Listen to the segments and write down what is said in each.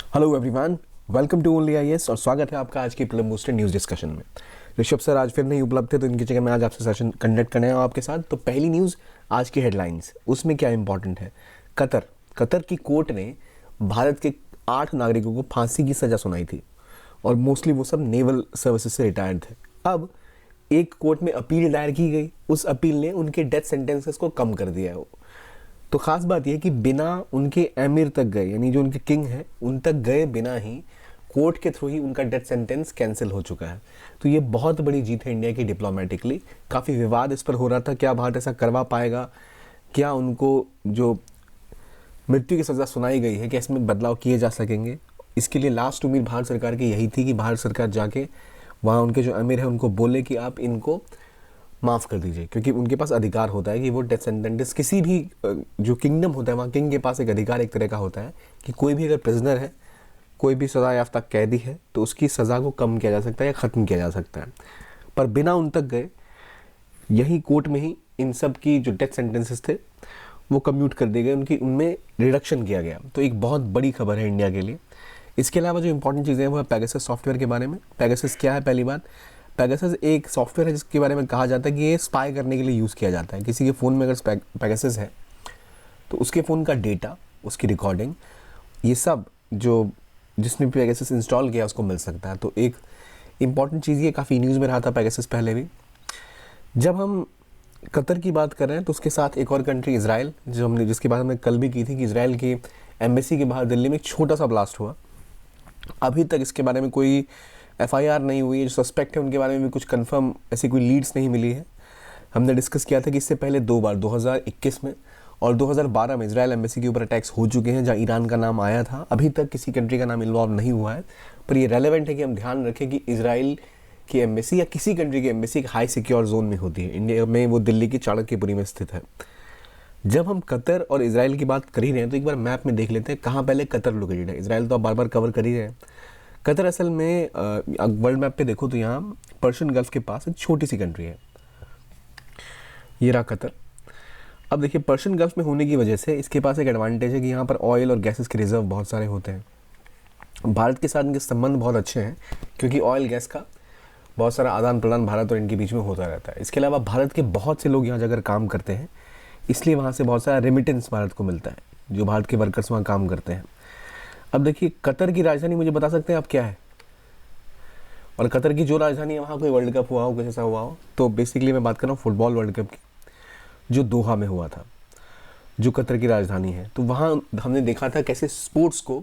Hello everyone, welcome to only IAS और स्वागत है आपका आज की प्रीलिम बूस्टर न्यूज़ डिस्कशन में। ऋषभ सर आज फिर नहीं उपलब्ध थे तो इनकी जगह मैं आज आपसे सेशन कंडक्ट करने आया हूं आपके साथ। तो पहली न्यूज़ आज की हेडलाइंस, उसमें क्या इंपॉर्टेंट है। कतर की कोर्ट ने भारत के 8 नागरिकों को फांसी की सज़ा सुनाई थी और मोस्टली वो सब नेवल सर्विसेज से रिटायर्ड थे। अब एक कोर्ट में अपील दायर की गई, उस अपील ने उनके डेथ सेंटेंसेस को कम कर दिया है। तो ख़ास बात यह है कि बिना उनके एमिर तक गए, यानी जो उनके किंग हैं उन तक गए बिना ही कोर्ट के थ्रू ही उनका डेथ सेंटेंस कैंसिल हो चुका है। तो ये बहुत बड़ी जीत है इंडिया की डिप्लोमेटिकली। काफ़ी विवाद इस पर हो रहा था, क्या भारत ऐसा करवा पाएगा, क्या उनको जो मृत्यु की सज़ा सुनाई गई है क्या इसमें बदलाव किए जा सकेंगे। इसके लिए लास्ट उम्मीद भारत सरकार की यही थी कि भारत सरकार जाके वहाँ उनके जो अमीर हैं उनको बोले कि आप इनको माफ़ कर दीजिए, क्योंकि उनके पास अधिकार होता है कि वो डेथ सेंटेंस किसी भी जो किंगडम होता है वहाँ किंग के पास एक अधिकार एक तरह का होता है कि कोई भी अगर प्रिजनर है, कोई भी सज़ा याफ्ता कैदी है तो उसकी सज़ा को कम किया जा सकता है या ख़त्म किया जा सकता है। पर बिना उन तक गए यही कोर्ट में ही इन सब की जो डेथ सेंटेंसेस थे वो कम्यूट कर दिए गए, उनकी उनमें रिडक्शन किया गया। तो एक बहुत बड़ी खबर है इंडिया के लिए। इसके अलावा जो इंपॉर्टेंट चीज़ें हैं वो है पेगासस सॉफ्टवेयर के बारे में। पेगासस क्या है, पहली बात, पेगासस एक सॉफ्टवेयर है जिसके बारे में कहा जाता है कि ये स्पाई करने के लिए यूज़ किया जाता है। किसी के फ़ोन में अगर पेगासस है तो उसके फ़ोन का डेटा, उसकी रिकॉर्डिंग, ये सब जो जिसने भी पेगासस इंस्टॉल किया उसको मिल सकता है। तो एक इम्पॉर्टेंट चीज़ ये काफ़ी न्यूज़ में रहा था पेगासस पहले भी। जब हम कतर की बात कर रहे हैं तो उसके साथ एक और कंट्री इजराइल, जिसकी बात हमने कल भी की थी कि इजराइल की एम्बेसी के बाहर दिल्ली में एक छोटा सा ब्लास्ट हुआ। अभी तक इसके बारे में कोई एफआईआर नहीं हुई है। जो सस्पेक्ट है उनके बारे में भी कुछ कंफर्म ऐसी कोई लीड्स नहीं मिली है। हमने डिस्कस किया था कि इससे पहले 2 बार 2021 में और 2012 में इजराइल एम्बेसी के ऊपर अटैक्स हो चुके हैं जहां ईरान का नाम आया था। अभी तक किसी कंट्री का नाम इन्वॉल्व नहीं हुआ है, पर ये रेलेवेंट है कि हम ध्यान रखें कि इजराइल की एम्बेसी या किसी कंट्री की एम्बेसी एक हाई सिक्योर जोन में होती है। इंडिया में वो दिल्ली की चाणक्यपुरी में स्थित है। जब हम कतर और इजराइल की बात कर ही रहे हैं तो एक बार मैप में देख लेते हैं कहाँ पहले कतर लोकेटेड है। इजराइल तो आप बार बार कवर कर ही रहे हैं। कतर असल में वर्ल्ड मैप पे देखो तो यहाँ पर्शियन गल्फ के पास एक छोटी सी कंट्री है, ये रहा कतर। अब देखिए पर्शियन गल्फ में होने की वजह से इसके पास एक एडवांटेज है कि यहाँ पर ऑयल और गैसेस के रिजर्व बहुत सारे होते हैं। भारत के साथ इनके संबंध बहुत अच्छे हैं क्योंकि ऑयल गैस का बहुत सारा आदान प्रदान भारत और इनके बीच में होता रहता है। इसके अलावा भारत के बहुत से लोग यहाँ जाकर काम करते हैं, इसलिए वहाँ से बहुत सारा रेमिटेंस भारत को मिलता है, जो भारत के वर्कर्स वहाँ काम करते हैं। अब देखिए कतर की राजधानी मुझे बता सकते हैं आप क्या है, और कतर की जो राजधानी है वहाँ कोई वर्ल्ड कप हुआ हो, कुछ ऐसा हुआ हो। तो बेसिकली मैं बात कर रहा हूँ फुटबॉल वर्ल्ड कप की, जो दोहा में हुआ था, जो कतर की राजधानी है। तो वहाँ हमने देखा था कैसे स्पोर्ट्स को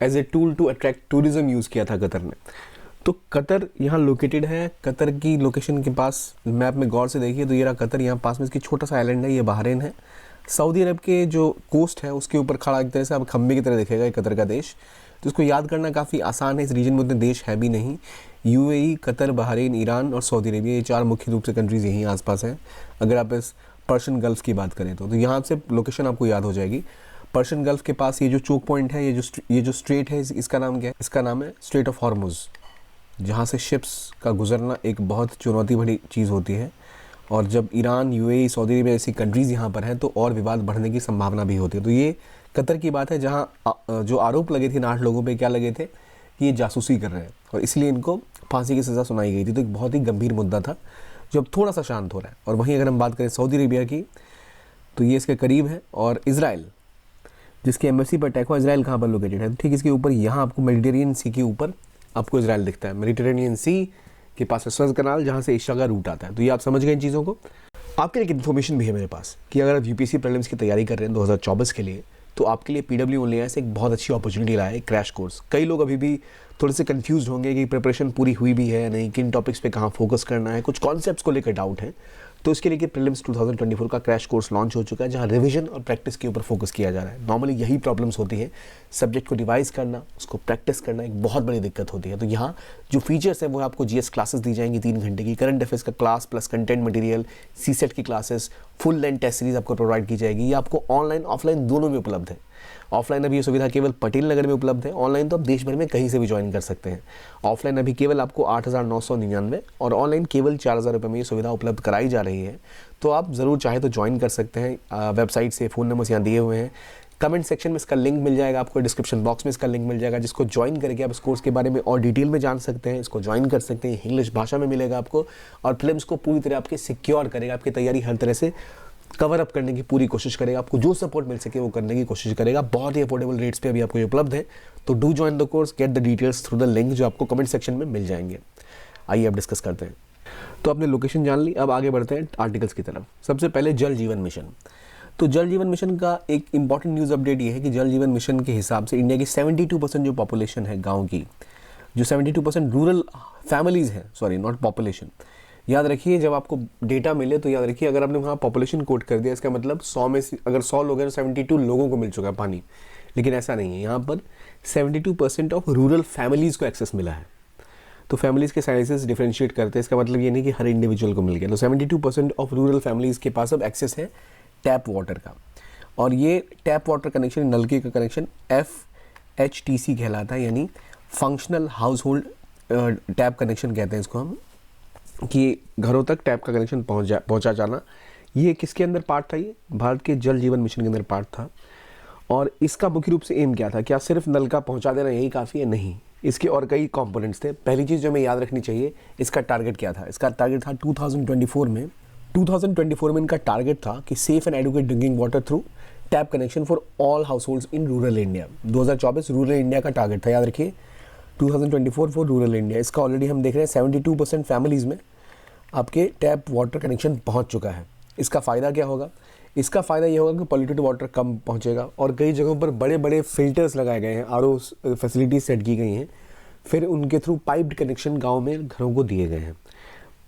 as a tool to attract tourism use किया था कतर ने। तो कतर यहाँ लोकेटेड है। कतर की लोकेशन के पास मैप में गौर से देखिए तो ये रहा कतर, यहाँ पास में इसकी छोटा सा आइलैंड है, ये बहरीन है। सऊदी अरब के जो कोस्ट है उसके ऊपर खड़ा एक तरह से अब खंबे की तरह दिखेगा ये कतर का देश। तो इसको याद करना काफ़ी आसान है। इस रीजन में उतने देश है भी नहीं। यूएई, कतर, बहरीन, ईरान और सऊदी अरेबिया, ये 4 मुख्य रूप से कंट्रीज़ यहीं आसपास हैं। अगर आप इस पर्शियन गल्फ की बात करें तो यहाँ से लोकेशन आपको याद हो जाएगी। पर्शियन गल्फ के पास ये जो चोक पॉइंट है, ये जो स्ट्रेट है, इसका नाम क्या है? इसका नाम है स्ट्रेट ऑफ हॉर्मुज़, जहाँ से शिप्स का गुजरना एक बहुत चुनौती भरी चीज़ होती है। और जब ईरान, यूएई, सऊदी अरेबिया ऐसी कंट्रीज़ यहाँ पर हैं तो और विवाद बढ़ने की संभावना भी होती है। तो ये कतर की बात है जहाँ जो आरोप लगे थे इन 8 लोगों पे, क्या लगे थे कि ये जासूसी कर रहे हैं और इसलिए इनको फांसी की सज़ा सुनाई गई थी। तो एक बहुत ही गंभीर मुद्दा था जो अब थोड़ा सा शांत हो रहा है। और वहीं अगर हम बात करें सऊदी अरेबिया की तो ये इसके करीब है। और इजराइल, जिसकी एम्बेसी पर अटैक हुआ, इजराइल कहाँ पर लोकेटेड है? ठीक इसके ऊपर, यहाँ आपको मेडिटेरेनियन सी के ऊपर आपको इजराइल दिखता है। मेडिटेरेनियन सी के पास है सुएज़ कनाल, जहाँ से एशिया का रूट आता है। तो ये आप समझ गए इन चीज़ों को। आपके लिए एक इन्फॉर्मेशन भी है मेरे पास कि अगर आप यूपीएससी प्रीलिम्स की तैयारी कर रहे हैं 2024 के लिए, तो आपके लिए पीडब्ल्यू ओनली से एक बहुत अच्छी अपॉर्चुनिटी लाया है, क्रैश कोर्स। कई लोग अभी भी थोड़े से कंफ्यूज होंगे कि प्रिपरेशन पूरी हुई भी है नहीं, किन टॉपिक्स पे कहाँ फोकस करना है, कुछ कॉन्सेप्ट्स को लेकर डाउट है। तो इसके लिए प्रीलिम्स 2024 का क्रैश कोर्स लॉन्च हो चुका है, जहाँ रिवीजन और प्रैक्टिस के ऊपर फोकस किया जा रहा है। नॉर्मली यही प्रॉब्लम्स होती है, सब्जेक्ट को रिवाइज करना, उसको प्रैक्टिस करना एक बहुत बड़ी दिक्कत होती है। तो यहाँ जो फीचर्स है वो आपको जीएस क्लासेस दी जाएंगी 3 घंटे की, करंट अफेयर्स का class plus content material, CSAT की classes, full length test series आपको प्रोवाइड की जाएगी। ये आपको ऑनलाइन ऑफलाइन दोनों में उपलब्ध है। ऑफलाइन अभी ये सुविधा केवल पटेल नगर में उपलब्ध है, ऑनलाइन तो आप देश भर में कहीं से भी ज्वाइन कर सकते हैं। ऑफलाइन अभी केवल आपको 8,999 और ऑनलाइन केवल 4,000 रुपये में ये सुविधा उपलब्ध कराई जा रही है। तो आप ज़रूर चाहे तो ज्वाइन कर सकते हैं वेबसाइट से, फ़ोन नंबर्स यहाँ दिए हुए हैं। कमेंट सेक्शन में इसका लिंक मिल जाएगा आपको, डिस्क्रिप्शन बॉक्स में इसका लिंक मिल जाएगा, जिसको ज्वाइन करके आप इस कोर्स के बारे में और डिटेल में जान सकते हैं। इसको ज्वाइन कर सकते हैं, इंग्लिश भाषा में मिलेगा आपको, और फिल्म्स को पूरी तरह आपके सिक्योर करेगा, आपकी तैयारी हर तरह से कवर अप करने की पूरी कोशिश करेगा, आपको जो सपोर्ट मिल सके वो करने की कोशिश करेगा। बहुत ही अफोर्डेबल रेट्स पे अभी आपको ये उपलब्ध है। तो do join the course, get the details through the link जो आपको कमेंट सेक्शन में मिल जाएंगे। आइए अब डिस्कस करते हैं। तो आपने लोकेशन जान ली, अब आगे बढ़ते हैं आर्टिकल्स की तरफ। सबसे पहले जल जीवन मिशन। तो जल जीवन मिशन का एक इंपॉर्टेंट न्यूज़ अपडेट ये है कि जल जीवन मिशन के हिसाब से इंडिया की 72% जो पॉपुलेशन है गाँव की, जो 72% रूरल फैमिलीज़ हैं, सॉरी नॉट पॉपुलेशन, याद रखिए जब आपको डेटा मिले तो याद रखिए अगर आपने वहाँ पॉपुलेशन कोट कर दिया इसका मतलब 100 में से अगर 100 लोग हैं तो 72 लोगों को मिल चुका है पानी, लेकिन ऐसा नहीं है। यहाँ पर 72% ऑफ रूरल फैमिलीज़ को एक्सेस मिला है। तो फैमिलीज़ के साइजेस डिफरेंशिएट करते हैं, इसका मतलब ये नहीं कि हर इंडिविजुअल को मिल गया। तो 72% ऑफ रूरल फैमिलीज़ के पास अब एक्सेस है टैप वाटर का, और ये टैप वाटर कनेक्शन, नलके का कनेक्शन FHTC कहलाता है, यानी functional house hold tap connection कहते हैं इसको हम, कि घरों तक टैप का कनेक्शन पहुंचा जाना। ये किसके अंदर पार्ट था? ये भारत के जल जीवन मिशन के अंदर पार्ट था। और इसका मुख्य रूप से एम क्या था? क्या सिर्फ नल का पहुंचा देना यही काफ़ी है? नहीं, इसके और कई कंपोनेंट्स थे। पहली चीज़ जो हमें याद रखनी चाहिए, इसका टारगेट क्या था? इसका टारगेट था 2024 में इनका टारगेट था कि safe and educate drinking water through tap connection for all households in rural India. 2024 rural India का टारगेट था, याद रखिए 2024 फॉर रूरल इंडिया। इसका ऑलरेडी हम देख रहे हैं 72% फैमिलीज़ में आपके टैप वाटर कनेक्शन पहुंच चुका है। इसका फ़ायदा क्या होगा? इसका फ़ायदा ये होगा कि पॉल्यूटेड वाटर कम पहुंचेगा, और कई जगहों पर बड़े बड़े फिल्टर्स लगाए गए हैं, RO फैसिलिटीज सेट की गई हैं, फिर उनके थ्रू पाइप्ड कनेक्शन गांव में घरों को दिए गए हैं।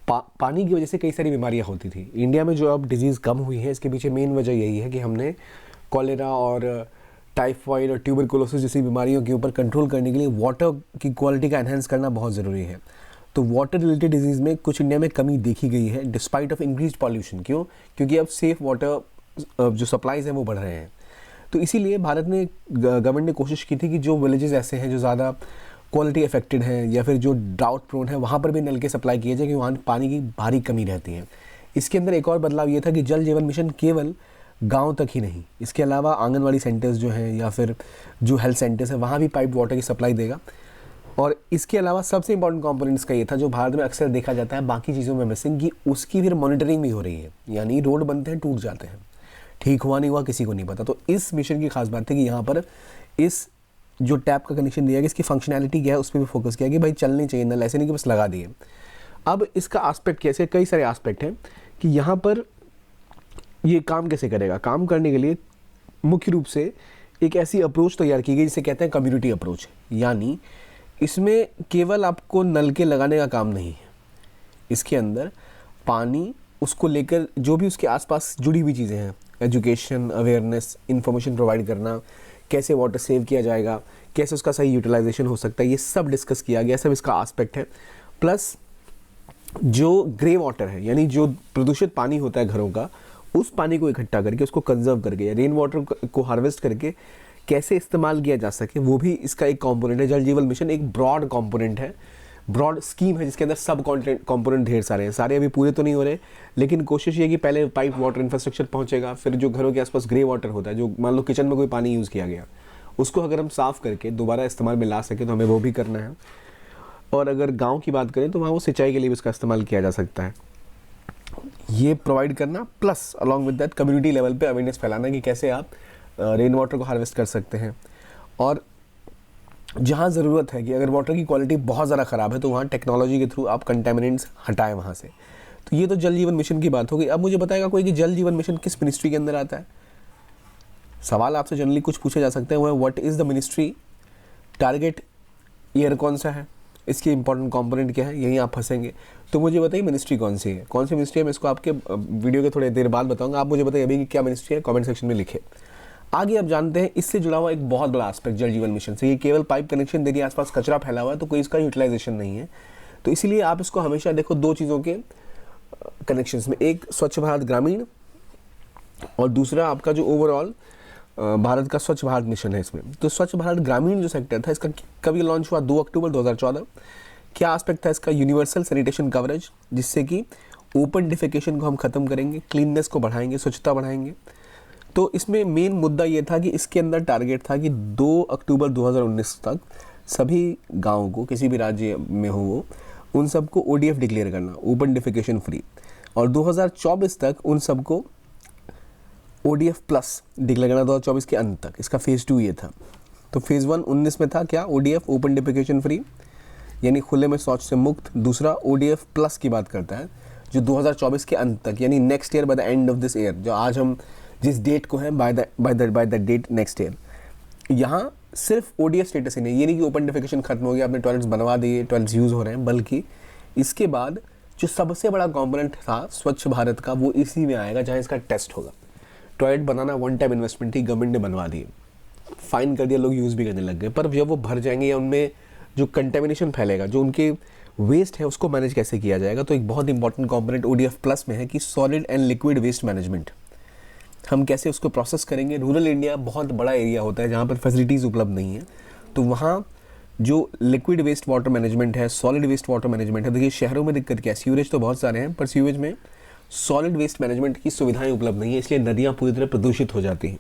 पानी की वजह से कई सारी बीमारियां होती थी इंडिया में, जो अब डिजीज़ कम हुई है इसके पीछे मेन वजह यही है कि हमने कॉलेरा और टाइफॉइड और ट्यूबरकुलोसिस जैसी बीमारियों के ऊपर कंट्रोल करने के लिए वाटर की क्वालिटी का एनहेंस करना बहुत ज़रूरी है। तो वाटर रिलेटेड डिजीज़ में कुछ इंडिया में कमी देखी गई है डिस्पाइट ऑफ इंक्रीज पॉल्यूशन। क्यों? क्योंकि अब सेफ वाटर जो सप्लाईज हैं वो बढ़ रहे हैं। तो इसीलिए भारत ने, गवर्नमेंट ने कोशिश की थी कि जो विलेजेस ऐसे हैं जो ज़्यादा क्वालिटी अफेक्टेड हैं या फिर जो ड्राउट प्रोन है, वहाँ पर भी नल के सप्लाई किए जाए, क्योंकि वहाँ पानी की भारी कमी रहती है। इसके अंदर एक और बदलाव ये था कि जल जीवन मिशन केवल गांव तक ही नहीं, इसके अलावा आंगनवाड़ी सेंटर्स जो हैं या फिर जो हेल्थ सेंटर्स हैं वहाँ भी पाइप वाटर की सप्लाई देगा। और इसके अलावा सबसे इंपॉर्टेंट कंपोनेंट्स का ये था जो भारत में अक्सर देखा जाता है बाकी चीज़ों में मिसिंग, कि उसकी फिर मॉनिटरिंग भी हो रही है। यानी रोड बनते हैं, टूट जाते हैं, ठीक हुआ नहीं हुआ किसी को नहीं पता। तो इस मिशन की खास बात है कि यहाँ पर इस जो टैप का कनेक्शन दिया गया, इसकी फंक्शनैलिटी क्या है उस पर भी फोकस किया कि भाई चलनी चाहिए नल, ऐसे नहीं कि बस लगा दिए। अब इसका आस्पेक्ट कैसे, कई सारे आस्पेक्ट हैं कि यहाँ पर ये काम कैसे करेगा। काम करने के लिए मुख्य रूप से एक ऐसी अप्रोच तैयार की गई जिसे कहते हैं कम्युनिटी अप्रोच। यानी इसमें केवल आपको नल के लगाने का काम नहीं है, इसके अंदर पानी, उसको लेकर जो भी उसके आसपास जुड़ी हुई चीज़ें हैं, एजुकेशन, अवेयरनेस, इंफॉर्मेशन प्रोवाइड करना, कैसे वाटर सेव किया जाएगा, कैसे उसका सही यूटिलाइजेशन हो सकता है, ये सब डिस्कस किया गया, सब इसका आस्पेक्ट है। प्लस जो ग्रे वाटर है, यानी जो प्रदूषित पानी होता है घरों का, उस पानी को इकट्ठा करके उसको कंजर्व करके या रेन वाटर को हार्वेस्ट करके कैसे इस्तेमाल किया जा सके, वो भी इसका एक कंपोनेंट है। जल जीवन मिशन एक ब्रॉड कंपोनेंट है, ब्रॉड स्कीम है, जिसके अंदर सब कंपोनेंट ढेर सारे हैं। सारे अभी पूरे तो नहीं हो रहे, लेकिन कोशिश ये कि पहले पाइप वाटर इंफ्रास्ट्रक्चर पहुंचेगा, फिर जो घरों के आसपास ग्रे वाटर होता है, जो मान लो किचन में कोई पानी यूज़ किया गया, उसको अगर हम साफ़ करके दोबारा इस्तेमाल में ला सके तो हमें वो भी करना है। और अगर गाँव की बात करें तो वहाँ वो सिंचाई के लिए भी उसका इस्तेमाल किया जा सकता है, ये प्रोवाइड करना। Plus along with that community level पे अवेयरनेस फैलाना कि कैसे आप रेन वाटर को हार्वेस्ट कर सकते हैं। और जहाँ ज़रूरत है कि अगर वाटर की क्वालिटी बहुत ज़्यादा ख़राब है तो वहाँ टेक्नोलॉजी के थ्रू आप कंटेमिनेंट्स हटाएं वहाँ से। तो ये तो जल जीवन मिशन की बात हो गई। अब मुझे बताएगा कोई कि जल जीवन मिशन किस मिनिस्ट्री के अंदर आता है। सवाल आपसे जनरली कुछ पूछे जा सकते हैं, वो है what is the ministry, target year कौन सा है, इसकी इंपॉर्टेंट कंपोनेंट क्या है, यहीं आप फंसेंगे। तो मुझे बताइए मिनिस्ट्री कौन सी है, कौन सी मिनिस्ट्री है, मैं इसको आपके वीडियो के थोड़ी देर बाद बताऊंगा। आप मुझे बताइए अभी कि क्या मिनिस्ट्री है, कमेंट सेक्शन में लिखे। आगे अब जानते हैं इससे जुड़ा हुआ एक बहुत बड़ा एस्पेक्ट जल जीवन मिशन से, ये केवल पाइप कनेक्शन दे दिए, आसपास कचरा फैला हुआ है तो कोई इसका यूटिलाइजेशन नहीं है। तो इसीलिए आप इसको हमेशा देखो दो चीज़ों के कनेक्शंस में, एक स्वच्छ भारत ग्रामीण और दूसरा आपका जो ओवरऑल भारत का स्वच्छ भारत मिशन है इसमें। तो स्वच्छ भारत ग्रामीण जो सेक्टर था इसका कभी लॉन्च हुआ 2 अक्टूबर 2014। क्या एस्पेक्ट था इसका? यूनिवर्सल सैनिटेशन कवरेज, जिससे कि ओपन डिफेकेशन को हम खत्म करेंगे, क्लीननेस को बढ़ाएंगे, स्वच्छता बढ़ाएंगे। तो इसमें मेन मुद्दा ये था कि इसके अंदर टारगेट था कि 2 अक्टूबर 2019 तक सभी गाँव को, किसी भी राज्य में हो वो, उन सबको ODF डिक्लेयर करना, ओपन डिफिकेशन फ्री, और 2024 तक उन सबको ODF प्लस डिक्लेयर करना 2024 के अंत तक। इसका फेज़ 2 ये था। तो फेज़ 1 19 में था क्या, ODF ओपन डिफिकेशन फ्री, यानी खुले में शौच से मुक्त। दूसरा ODF प्लस की बात करता है जो 2024 के अंत तक, यानी next year, by the end of this year, जो आज हम जिस डेट को हैं, by the date next year. यहाँ सिर्फ ODF स्टेटस ही नहीं, ये नहीं कि ओपन डिफिकेशन खत्म हो गया, आपने टॉयलेट्स बनवा दिए, टॉयलेट्स यूज़ हो रहे हैं, बल्कि इसके बाद जो सबसे बड़ा कॉम्पोनेंट था स्वच्छ भारत का, वो इसी में आएगा जहाँ इसका टेस्ट होगा। टॉयलेट बनाना वन टाइम इन्वेस्टमेंट थी, गवर्नमेंट ने बनवा दिए, फाइन कर दिया, लोग यूज़ भी करने लग गए, पर जब वो भर जाएंगे या उनमें जो कंटेमिनेशन फैलेगा, जो उनके वेस्ट है, उसको मैनेज कैसे किया जाएगा। तो एक बहुत इंपॉर्टेंट कंपोनेंट ODF प्लस में है कि solid and liquid waste management, हम कैसे उसको प्रोसेस करेंगे। रूरल इंडिया बहुत बड़ा एरिया होता है जहाँ पर फैसिलिटीज़ उपलब्ध नहीं है, तो वहाँ जो लिक्विड वेस्ट वाटर मैनेजमेंट है, सॉलिड वेस्ट वाटर मैनेजमेंट है। देखिए शहरों में दिक्कत क्या है, सीवरेज तो बहुत सारे हैं, पर सीवरेज में सॉलिड वेस्ट मैनेजमेंट की सुविधाएं उपलब्ध नहीं है, इसलिए नदियाँ पूरी तरह प्रदूषित हो जाती हैं।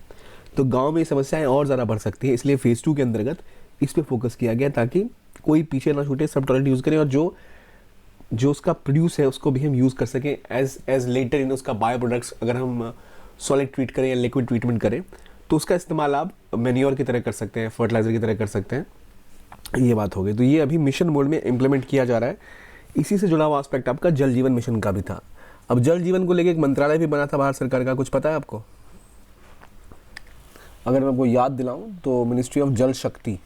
तो गांव में ये समस्याएं और ज़्यादा बढ़ सकती है, इसलिए फेज़ 2 के अंतर्गत इस पे फोकस किया गया ताकि कोई पीछे ना छूटे, सब टॉयलेट यूज़ करें, और जो उसका प्रोड्यूस है उसको भी हम यूज़ कर सकें एज लेटर इन उसका बायो प्रोडक्ट्स। अगर हम सॉलिड ट्रीट करें या लिक्विड ट्रीटमेंट करें तो उसका इस्तेमाल आप मैन्योर की तरह कर सकते हैं, फर्टिलाइज़र की तरह कर सकते हैं। ये बात हो गई। तो ये अभी मिशन मोड में इम्प्लीमेंट किया जा रहा है। इसी से जुड़ा हुआ एस्पेक्ट आपका जल जीवन मिशन का भी था। अब जल जीवन को लेकर एक मंत्रालय भी बना था भारत सरकार का, कुछ पता है आपको? अगर मैं आपको याद दिलाऊं तो मिनिस्ट्री ऑफ जल शक्ति,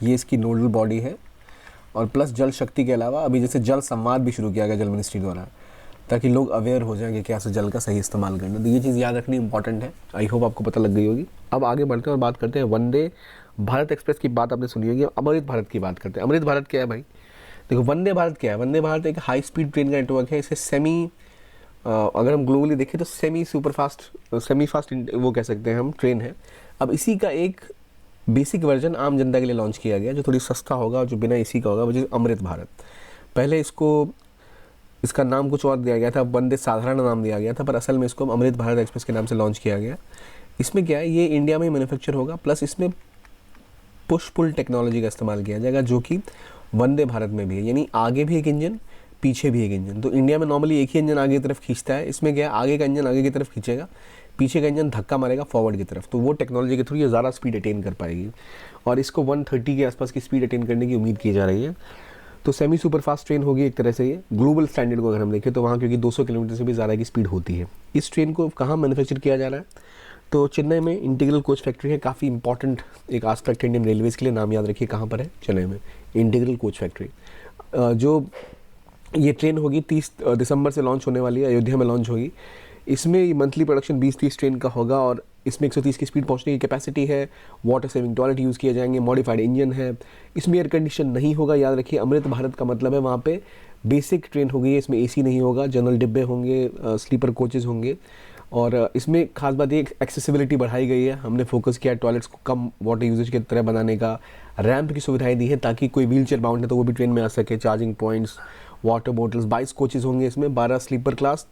ये इसकी नोडल बॉडी है, और प्लस जल शक्ति के अलावा अभी जैसे जल संवाद भी शुरू किया गया जल मिनिस्ट्री द्वारा, ताकि लोग अवेयर हो जाएं कि कैसे जल का सही इस्तेमाल करना। तो ये चीज़ याद रखनी इंपॉर्टेंट है। आई होप आपको पता लग गई होगी। अब आगे बढ़ते हैं और बात करते हैं वंदे भारत एक्सप्रेस की बात आपने सुनी होगी। अमृत भारत की बात करते हैं। अमृत भारत क्या है भाई? देखो वंदे भारत क्या है। वंदे भारत एक हाई स्पीड ट्रेन का नेटवर्क है। इसे अगर हम ग्लोबली देखें तो सेमी फास्ट वो कह सकते हैं हम, ट्रेन है। अब इसी का एक बेसिक वर्जन आम जनता के लिए लॉन्च किया गया, जो थोड़ी सस्ता होगा और जो बिना एसी का होगा, वो अमृत भारत। पहले इसका नाम कुछ और दिया गया था, वंदे साधारण नाम दिया गया था, पर असल में इसको अमृत भारत एक्सप्रेस के नाम से लॉन्च किया गया। इसमें क्या है, ये इंडिया में ही मैन्युफैक्चर होगा, प्लस इसमें पुश पुल टेक्नोलॉजी का इस्तेमाल किया जाएगा, जो कि वंदे भारत में भी है, यानी आगे भी एक इंजन, पीछे भी एक इंजन। तो इंडिया में नॉर्मली एक ही इंजन आगे की तरफ खींचता है, इसमें क्या है, आगे का इंजन आगे की तरफ खींचेगा, पीछे का इंजन धक्का मारेगा फॉरवर्ड की तरफ। तो वो टेक्नोलॉजी के थ्रू ये ज़्यादा स्पीड अटेन कर पाएगी, और इसको 130 के आसपास की स्पीड अटेन करने की उम्मीद की जा रही है। तो सेमी सुपर फास्ट ट्रेन होगी एक तरह से। ये ग्लोबल स्टैंडर्ड को अगर हम देखें तो वहाँ क्योंकि 200 किलोमीटर से भी ज़्यादा की स्पीड होती है। इस ट्रेन को कहाँ मैन्युफैक्चर किया जा रहा है? तो चेन्नई में इंटीग्रल कोच फैक्ट्री है। काफ़ी इंपॉर्टेंट एक आस्पेक्ट इंडियन रेलवेज़ के लिए, नाम याद रखिए कहाँ पर है, चेन्नई में इंटीग्रल कोच फैक्ट्री। जो ये ट्रेन होगी 30 दिसंबर से लॉन्च होने वाली है, अयोध्या में लॉन्च होगी। इसमें मंथली प्रोडक्शन 20-30 ट्रेन का होगा, और इसमें 130 की स्पीड पहुंचने की कैपेसिटी है। वाटर सेविंग टॉयलेट यूज़ किए जाएंगे, मॉडिफाइड इंजन है। इसमें एयर कंडीशन नहीं होगा, याद रखिए। अमृत भारत का मतलब है वहाँ पे बेसिक ट्रेन होगी, इसमें एसी नहीं होगा, जनरल डिब्बे होंगे, स्लीपर कोचेज़ होंगे। और इसमें खास बात ये एक्सेसिबिलिटी बढ़ाई गई है। हमने फोकस किया टॉयलेट्स को कम वाटर यूजेज की तरह बनाने का। रैंप की सुविधाएँ दी है ताकि कोई व्हील चेयर बाउंड है तो वो भी ट्रेन में आ सके। Charging points, water bottles, 22 coaches होंगे इसमें, 12 स्लीपर क्लास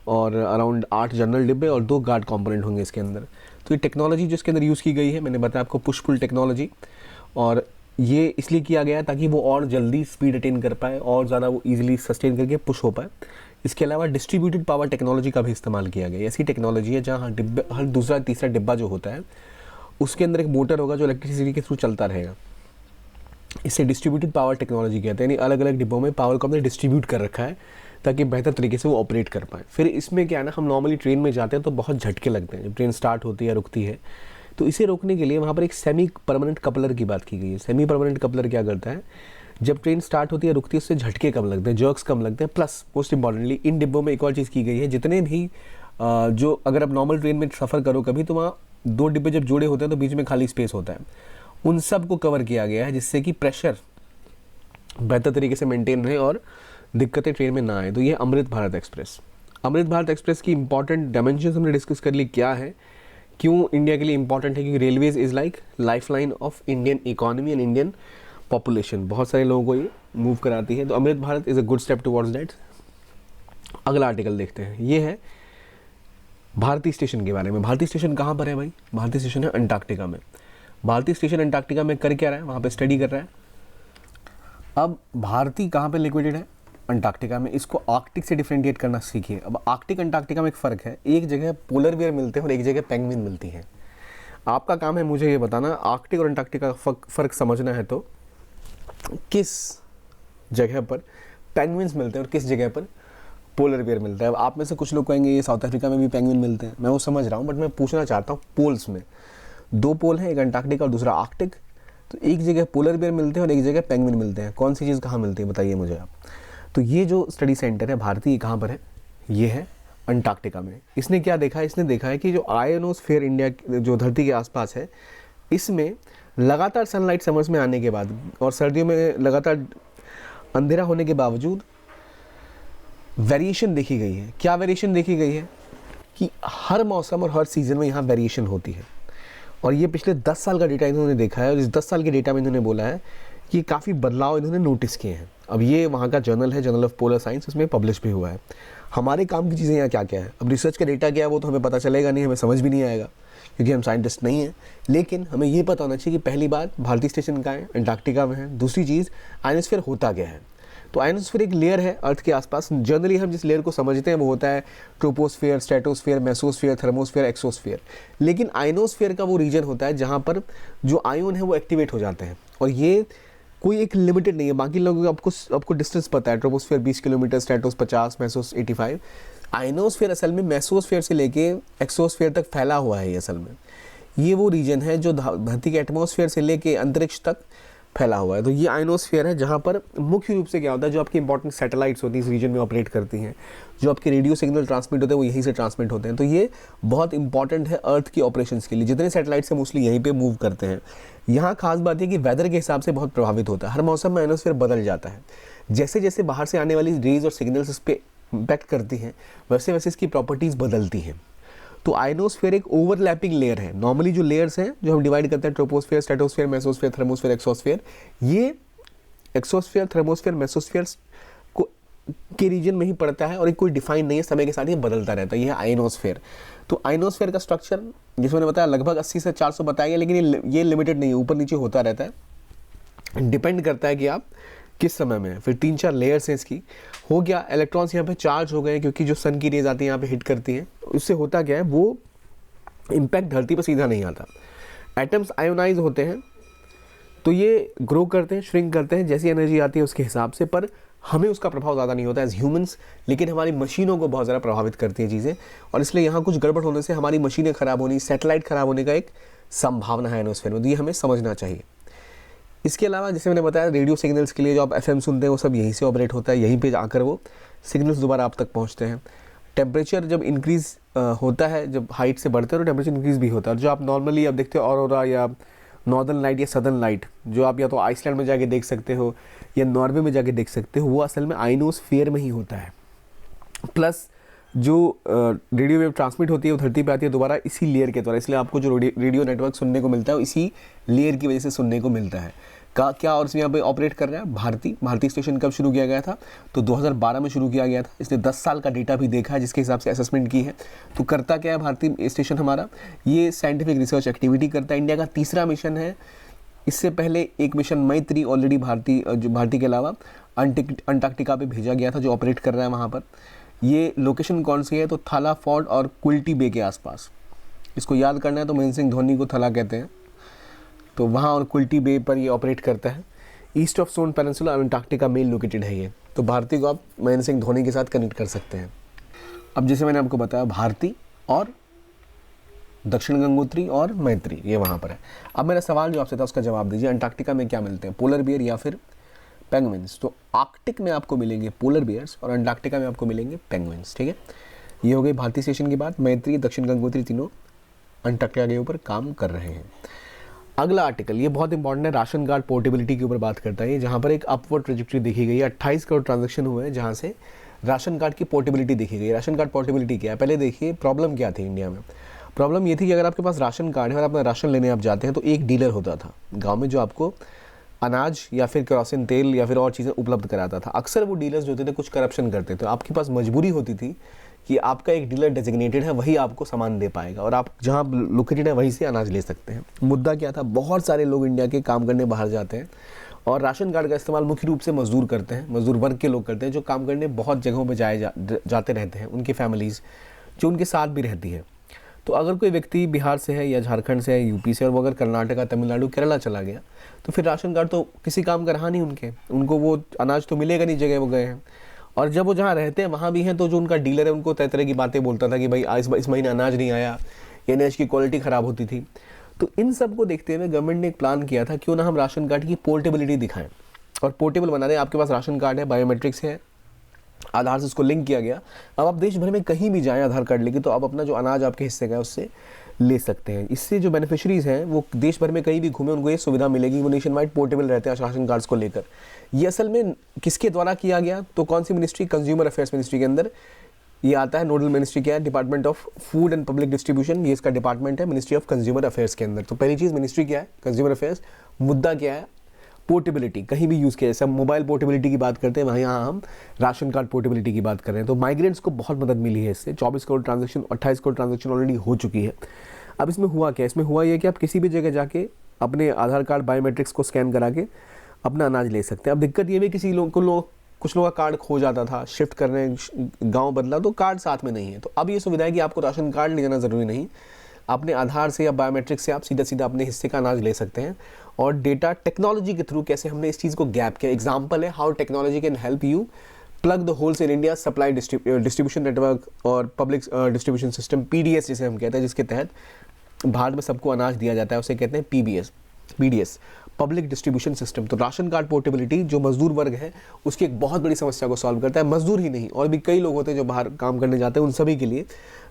और अराउंड 8 जनरल डिब्बे और 2 गार्ड कंपोनेंट होंगे इसके अंदर। तो ये टेक्नोलॉजी जो इसके अंदर यूज़ की गई है, मैंने बताया आपको, पुश पुल टेक्नोलॉजी, और ये इसलिए किया गया ताकि वो और जल्दी स्पीड अटेन कर पाए और ज़्यादा वो ईजिली सस्टेन करके पुश हो पाए। इसके अलावा डिस्ट्रीब्यूटेड पावर टेक्नोलॉजी का भी इस्तेमाल किया गया। ऐसी टेक्नोलॉजी है जहाँ डिब्बे, हर दूसरा तीसरा डिब्बा जो होता है उसके अंदर एक मोटर होगा जो इलेक्ट्रिसिटी के थ्रू चलता रहेगा। इसे डिस्ट्रीब्यूटेड पावर टेक्नोलॉजी कहते हैं, यानी अलग अलग डिब्बों में पावर को हमने डिस्ट्रीब्यूट कर रखा है ताकि बेहतर तरीके से वो ऑपरेट कर पाए। फिर इसमें क्या है ना, हम नॉर्मली ट्रेन में जाते हैं तो बहुत झटके लगते हैं जब ट्रेन स्टार्ट होती है या रुकती है। तो इसे रोकने के लिए वहाँ पर एक सेमी परमानेंट कपलर की बात की गई है। सेमी परमानेंट कपलर क्या करता है, जब ट्रेन स्टार्ट होती है रुकती है उससे झटके कम लगते हैं, जर्क्स कम लगते हैं। प्लस मोस्ट इंपॉर्टेंटली इन डिब्बों में एक और चीज़ की गई है, जितने भी जो अगर आप नॉर्मल ट्रेन में सफ़र करो कभी, तो वहाँ 2 डिब्बे जब जोड़े होते हैं तो बीच में खाली स्पेस होता है, उन सब को कवर किया गया है जिससे कि प्रेशर बेहतर तरीके से मेंटेन रहे और दिक्कतें ट्रेन में ना आए। तो ये अमृत भारत एक्सप्रेस। अमृत भारत एक्सप्रेस की इंपॉर्टेंट डायमेंशंस हमने डिस्कस कर ली, क्या है, क्यों इंडिया के लिए इंपॉर्टेंट है, क्योंकि railways is like lifeline of Indian economy and Indian population. बहुत सारे लोगों को ये मूव कराती है। तो Amrit Bharat is a good step towards that. अगला आर्टिकल देखते हैं, ये है भारतीय स्टेशन के बारे में। भारतीय स्टेशन कहाँ पर है भाई? भारतीय स्टेशन है अंटार्कटिका में। भारतीय स्टेशन अंटार्कटिका में कर क्या रहा है? वहाँ पे स्टडी कर रहा है। अब भारतीय कहाँ पे लोकेटेड है? अंटार्कटिका में। इसको आर्कटिक से डिफरेंशिएट करना सीखिए। अब आर्कटिक अंटार्कटिका में एक फ़र्क है, एक जगह पोलर बियर मिलते हैं और एक जगह पेंगुइन मिलती हैं। आपका काम है मुझे ये बताना, आर्कटिक और अंटार्कटिका का फ़र्क समझना है तो किस जगह पर पेंगुइन्स मिलते हैं और किस जगह पर पोलर बियर मिलता है। अब आप में से कुछ लोग कहेंगे ये साउथ अफ्रीका में भी पेंगुइन मिलते हैं, मैं वो समझ रहा हूँ, बट मैं पूछना चाहता हूँ पोल्स में 2 पोल हैं, एक अंटार्कटिका और दूसरा आर्कटिक। तो एक जगह पोलर बियर मिलते हैं और एक जगह पेंगुइन मिलते हैं। कौन सी चीज़ कहाँ मिलती है बताइए मुझे आप। तो ये जो स्टडी सेंटर है भारतीय, कहाँ पर है? ये है अंटार्कटिका में। इसने क्या देखा है? इसने देखा है कि जो आयोनोस्फीयर इंडिया जो धरती के आसपास है, इसमें लगातार सनलाइट समर्स में आने के बाद और सर्दियों में लगातार अंधेरा होने के बावजूद वेरिएशन देखी गई है। क्या वेरिएशन देखी गई है? कि हर मौसम और हर सीज़न में यहाँ वेरिएशन होती है। और ये पिछले 10 साल का डेटा इन्होंने देखा है और इस 10 साल के डेटा में इन्होंने बोला है कि काफ़ी बदलाव इन्होंने नोटिस किए हैं। अब ये वहाँ का जर्नल है, जर्नल ऑफ पोलर साइंस, उसमें पब्लिश भी हुआ है। हमारे काम की चीज़ें यहाँ क्या क्या है? अब रिसर्च का डेटा क्या है वो तो हमें पता चलेगा नहीं, हमें समझ भी नहीं आएगा क्योंकि हम साइंटिस्ट नहीं हैं। लेकिन हमें ये पता होना चाहिए कि पहली बात भारतीय स्टेशन कहाँ है? अंटार्कटिका में है। दूसरी चीज़ आयनोस्फीयर होता क्या है? तो आयनोस्फीयर एक लेयर है अर्थ के आसपास। जनरली हम जिस लेयर को समझते हैं वो होता है troposphere, stratosphere, mesosphere, thermosphere, exosphere. लेकिन आयनोस्फीयर का वो रीजन होता है जहाँ पर जो आयन है वो एक्टिवेट हो जाते हैं। और ये कोई एक लिमिटेड नहीं है। बाकी लोगों को आपको डिस्टेंस पता है, ट्रोपोस्फीयर 20 किलोमीटर, स्ट्रेटोस 50, मेसोस 85। आयनोस्फीयर असल में मेसोस्फीयर से लेके एक्सोस्फीयर तक फैला हुआ है। ये असल में ये वो रीजन है जो धरती के एटमॉस्फेयर से लेके अंतरिक्ष तक फैला हुआ है। तो ये आयनोस्फीयर है जहाँ पर मुख्य रूप से क्या होता है, जो आपकी इंपॉर्टेंट सैटेलाइट्स होती हैं इस रीजन में ऑपरेट करती हैं, जो आपके रेडियो सिग्नल ट्रांसमिट होते हैं वो यहीं से ट्रांसमिट होते हैं। तो ये बहुत इंपॉर्टेंट है अर्थ की ऑपरेशंस के लिए। जितने सैटेलाइट्स हैं मोस्टली यहीं पे मूव करते हैं। यहाँ खास बात है कि वेदर के हिसाब से बहुत प्रभावित होता है। हर मौसम में आयनोस्फीयर बदल जाता है। जैसे जैसे बाहर से आने वाली रेज और सिग्नल्स इस पर इम्पैक्ट करती हैं वैसे वैसे इसकी प्रॉपर्टीज़ बदलती हैं। तो आयनोस्फीयर एक ओवरलैपिंग लेयर है। नॉर्मली जो लेयर्स हैं जो हम डिवाइड करते हैं troposphere, stratosphere, mesosphere, thermosphere, exosphere, ये एक्सोस्फीयर, थर्मोस्फीयर, मेसोस्फीयर को के रीजन में ही पड़ता है और एक कोई डिफाइन नहीं है, समय के साथ ये बदलता रहता है। ये है आयनोस्फीयर। तो आयनोस्फीयर का स्ट्रक्चर जिसमें मैंने बताया लगभग 80 से 400 बताया गया, लेकिन ये लिमिटेड नहीं है, ऊपर नीचे होता रहता है। डिपेंड करता है कि आप किस समय में। फिर 3-4 लेयर्स हैं इसकी। हो गया इलेक्ट्रॉन्स यहाँ पे चार्ज हो गए क्योंकि जो सन की रेज आती है यहाँ पे हिट करती हैं। उससे होता क्या है, वो इम्पैक्ट धरती पर सीधा नहीं आता। एटम्स आयोनाइज होते हैं तो ये ग्रो करते हैं, श्रिंक करते हैं जैसी एनर्जी आती है उसके हिसाब से, पर हमें उसका प्रभाव ज़्यादा नहीं होता एज ह्यूमंस। लेकिन हमारी मशीनों को बहुत ज़्यादा प्रभावित करती हैं चीज़ें, और इसलिए यहाँ कुछ गड़बड़ होने से हमारी मशीनें ख़राब होनी, सैटेलाइट ख़राब होने का एक संभावना है आयनोस्फीयर में। तो ये हमें समझना चाहिए। इसके अलावा जैसे मैंने बताया रेडियो सिग्नल्स के लिए जो आप एफएम सुनते हैं वो सब यहीं से ऑपरेट होता है, यहीं पे आकर वो सिग्नल्स दोबारा आप तक पहुंचते हैं। टेम्परेचर जब इंक्रीज़ होता है, जब हाइट से बढ़ते हैं तो टेम्परेचर इंक्रीज़ भी होता है। जो आप नॉर्मली आप देखते हो ऑरोरा या नॉर्दर्न लाइट या सदर्न लाइट, जो आप या तो आइसलैंड में जाके देख सकते हो या नॉर्वे में जाके देख सकते हो, वो असल में आयनोस्फीयर में ही होता है। प्लस जो रेडियो वेव ट्रांसमिट होती है वो धरती पे आती है दोबारा इसी लेयर के द्वारा। इसलिए आपको जो रेडियो नेटवर्क सुनने को मिलता है वो इसी लेयर की वजह से सुनने को मिलता है। क्या और यहाँ पे ऑपरेट कर रहा है भारतीय स्टेशन कब शुरू किया गया था? तो 2012 में शुरू किया गया था। इसने 10 साल का डेटा भी देखा है जिसके हिसाब से असेसमेंट की है। तो करता क्या है भारतीय स्टेशन हमारा? ये साइंटिफिक रिसर्च एक्टिविटी करता है। इंडिया का तीसरा मिशन है। इससे पहले एक मिशन मैत्री ऑलरेडी भारतीय के अलावा अंटार्कटिका पे भेजा गया था जो ऑपरेट कर रहा है वहाँ पर। ये लोकेशन कौन सी है? तो थाला फोर्ट और क्विल्टी बे के आसपास। इसको याद करना है तो महेंद्र सिंह धोनी को थला कहते हैं, तो वहाँ और क्विल्टी बे पर ये ऑपरेट करता है। ईस्ट ऑफ सोन पेनिनसुला अंटार्कटिका में लोकेटेड है ये। तो भारती को आप महेंद्र सिंह धोनी के साथ कनेक्ट कर सकते हैं। अब जैसे मैंने आपको बताया भारती और दक्षिण गंगोत्री और मैत्री ये वहाँ पर है। अब मेरा सवाल जो आपसे था उसका जवाब दीजिए। अंटार्कटिका में क्या मिलते हैं, पोलर बियर या फिर पेंगुइन्स? तो आर्कटिक में आपको मिलेंगे पोलर बियर्स और अंटार्कटिका में आपको मिलेंगे पेंगुइन्स। ठीक है, ये हो गई भारतीय स्टेशन की बात। मैत्री, दक्षिण गंगोत्री तीनों अंटार्कटिका के ऊपर काम कर रहे हैं। अगला आर्टिकल ये बहुत इंपॉर्टेंट है, राशन कार्ड पोर्टेबिलिटी के ऊपर बात करता है। जहाँ पर एक अपवर्ड ट्रेजेक्टरी देखी गई है। 28 करोड़ ट्रांजेक्शन हुए हैं जहाँ से राशन कार्ड की पोर्टेबिलिटी देखी गई। राशन कार्ड पोर्टेबिलिटी क्या है? पहले देखिए प्रॉब्लम क्या थी इंडिया में। प्रॉब्लम ये थी कि अगर आपके पास राशन कार्ड है और अपना राशन लेने आप जाते हैं तो एक डीलर होता था गाँव में जो आपको अनाज या फिर केरोसिन तेल या फिर और चीज़ें उपलब्ध कराता था। अक्सर वो डीलर्स जो होते थे कुछ करप्शन करते थे। आपके पास मजबूरी होती थी कि आपका एक डीलर डेजिग्नेटेड है, वही आपको सामान दे पाएगा और आप जहाँ लोकेटेड है वहीं से अनाज ले सकते हैं। मुद्दा क्या था, बहुत सारे लोग इंडिया के काम करने बाहर जाते हैं और राशन कार्ड का इस्तेमाल मुख्य रूप से मजदूर करते हैं, मजदूर वर्ग के लोग करते हैं जो काम करने बहुत जगहों पर जाते रहते हैं, उनकी फैमिलीज़ जो उनके साथ भी रहती है। तो अगर कोई व्यक्ति बिहार से है या झारखंड से है, यूपी से, और वो अगर कर्नाटका, तमिलनाडु, केरला चला गया तो फिर राशन कार्ड तो किसी काम का रहा नहीं उनको वो अनाज तो मिलेगा नहीं जगह वो गए हैं। और जब वो जहाँ रहते हैं वहाँ भी हैं तो जो उनका डीलर है उनको तरह तरह की बातें बोलता था कि भाई इस महीने अनाज नहीं आया, या अनाज की क्वालिटी ख़राब होती थी। तो इन सब को देखते हुए गवर्नमेंट ने एक प्लान किया था, क्यों ना हम राशन कार्ड की पोर्टेबिलिटी दिखाएं और पोर्टेबल बना दें। आपके पास राशन कार्ड है, बायोमेट्रिक्स है, आधार से उसको लिंक किया गया। अब आप देश भर में कहीं भी जाएं आधार कार्ड लेके तो आप अपना जो अनाज आपके हिस्से का है उससे ले सकते हैं। इससे जो बेनिफिशरीज हैं वो देश भर में कहीं भी घूमे उनको ये सुविधा मिलेगी, वो नेशन वाइड पोर्टेबल रहते हैं राशन कार्ड्स को लेकर। ये असल में किसके द्वारा किया गया, तो कौन सी मिनिस्ट्री, कंज्यूमर अफेयर्स मिनिस्ट्री के अंदर ये आता है। नोडल मिनिस्ट्री क्या है, department of food and public distribution, ये इसका डिपार्टमेंट है मिनिस्ट्री ऑफ कंज्यूमर अफेयर्स के अंदर। तो पहली चीज़ मिनिस्ट्री क्या है, कंज्यूमर अफेयर्स। मुद्दा क्या है, पोर्टेबिलिटी, कहीं भी यूज़ किया। जैसे हम मोबाइल पोर्टेबिलिटी की बात करते हैं, वहाँ यहाँ हम राशन कार्ड पोर्टेबिलिटी की बात कर रहे हैं। तो माइग्रेंट्स को बहुत मदद मिली है इससे। 24 crore transaction, 28 crore transaction already हो चुकी है। अब इसमें हुआ क्या, इसमें हुआ ये कि आप किसी भी जगह जाके अपने आधार कार्ड बायोमेट्रिक्स को स्कैन करा के अपना अनाज ले सकते हैं। अब दिक्कत ये भी किसी कुछ लोगों का कार्ड खो जाता था, शिफ्ट करने गाँव बदला तो कार्ड साथ में नहीं है। तो अब ये सुविधा है कि आपको राशन कार्ड ले जाना ज़रूरी नहीं, अपने आधार से या बायोमेट्रिक से आप सीधा अपने हिस्से का अनाज ले सकते हैं। और डेटा टेक्नोलॉजी के थ्रू कैसे हमने इस चीज़ को गैप किया, एग्जाम्पल है how technology can help you plug the holes in India supply distribution network और पब्लिक डिस्ट्रीब्यूशन सिस्टम, PDS जिसे हम कहते हैं, जिसके तहत भारत में सबको अनाज दिया जाता है, उसे कहते हैं PDS, पब्लिक डिस्ट्रीब्यूशन सिस्टम। तो राशन कार्ड पोर्टेबिलिटी जो मजदूर वर्ग है उसकी एक बहुत बड़ी समस्या को सॉल्व करता है। मजदूर ही नहीं, और भी कई लोग होते हैं जो बाहर काम करने जाते हैं, उन सभी के लिए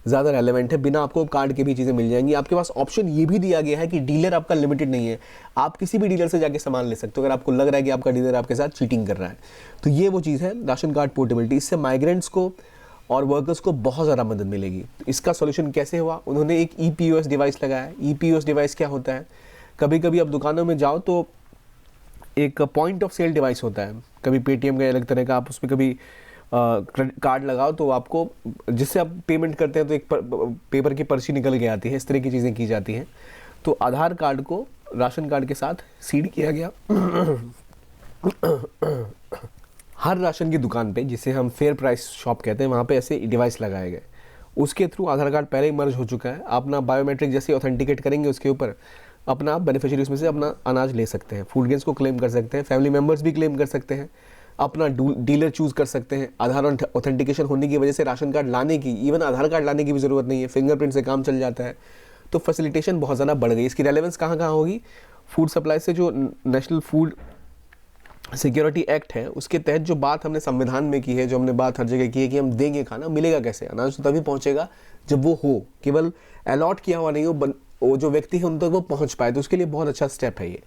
ज़्यादा रेलेवेंट है। बिना आपको कार्ड के भी चीज़ें मिल जाएंगी। आपके पास ऑप्शन ये भी दिया गया है कि डीलर आपका लिमिटेड नहीं है, आप किसी भी डीलर से जाके सामान ले सकते हो अगर आपको लग रहा है कि आपका डीलर आपके साथ चीटिंग कर रहा है। तो ये वो चीज़ है राशन कार्ड पोर्टेबिलिटी। इससे माइग्रेंट्स को और वर्कर्स को बहुत ज़्यादा मदद मिलेगी। इसका सोल्यूशन कैसे हुआ, उन्होंने एक EPOS डिवाइस लगाया। EPOS डिवाइस क्या होता है, कभी कभी आप दुकानों में जाओ तो एक पॉइंट ऑफ सेल डिवाइस होता है, कभी पेटीएम का अलग तरह का, आप उसमें कभी कार्ड लगाओ तो आपको, जिससे आप पेमेंट करते हैं तो एक पेपर की पर्ची निकल के आती है, इस तरह की चीज़ें की जाती हैं। तो आधार कार्ड को राशन कार्ड के साथ सीड किया गया। हर राशन की दुकान पे, जिसे हम फेयर प्राइस शॉप कहते हैं, वहाँ पे ऐसे डिवाइस लगाए गए। उसके थ्रू आधार कार्ड पहले ही मर्ज हो चुका है, आप अपना बायोमेट्रिक जैसे ऑथेंटिकेट करेंगे उसके ऊपर अपना बेनिफिशियरी उसमें से अपना अनाज ले सकते हैं, फूड ग्रेन्स को क्लेम कर सकते हैं, फैमिली मेम्बर्स भी क्लेम कर सकते हैं, अपना डीलर चूज़ कर सकते हैं। आधार ऑथेंटिकेशन होने की वजह से राशन कार्ड लाने की, इवन आधार कार्ड लाने की भी ज़रूरत नहीं है, फिंगरप्रिंट से काम चल जाता है। तो फैसिलिटेशन बहुत ज़्यादा बढ़ गई। इसकी रेलेवेंस कहाँ कहाँ होगी, फूड सप्लाई से जो नेशनल फूड सिक्योरिटी एक्ट है उसके तहत जो बात हमने संविधान में की है, जो हमने बात हर जगह की है कि हम देंगे खाना, मिलेगा कैसे, अनाज तो तभी पहुँचेगा जब वो हो, केवल अलॉट किया हुआ नहीं हो, वो जो व्यक्ति है उन तक वो पहुँच पाए। तो उसके लिए बहुत अच्छा स्टेप है ये।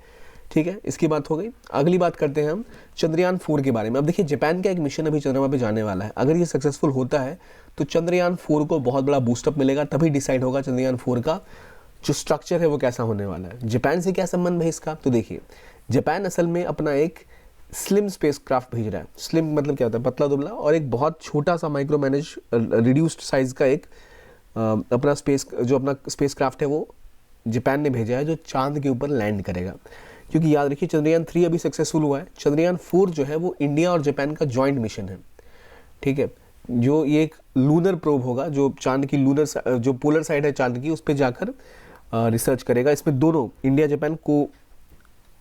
ठीक है, इसकी बात हो गई। अगली बात करते हैं हम चंद्रयान 4 के बारे में। अब देखिए, जापान का एक मिशन अभी चंद्रमा पे जाने वाला है। अगर ये सक्सेसफुल होता है तो चंद्रयान 4 को बहुत बड़ा बूस्टअप मिलेगा। तभी डिसाइड होगा चंद्रयान 4 का जो स्ट्रक्चर है वो कैसा होने वाला है। जापान से क्या संबंध है इसका, तो देखिए, जापान असल में अपना एक स्लिम स्पेस क्राफ्ट भेज रहा है। स्लिम मतलब क्या होता है, पतला दुबला, और एक बहुत छोटा सा माइक्रो मैनेज रिड्यूस्ड साइज का एक अपना स्पेस क्राफ्ट है वो जापान ने भेजा है, जो चांद के ऊपर लैंड करेगा। क्योंकि याद रखिए, चंद्रयान 3 अभी सक्सेसफुल हुआ है, चंद्रयान 4 जो है वो इंडिया और जापान का जॉइंट मिशन है। ठीक है, जो ये एक लूनर प्रोब होगा, जो चांद की जो पोलर साइड है चांद की, उस पर जाकर रिसर्च करेगा। इसमें दोनों इंडिया जापान को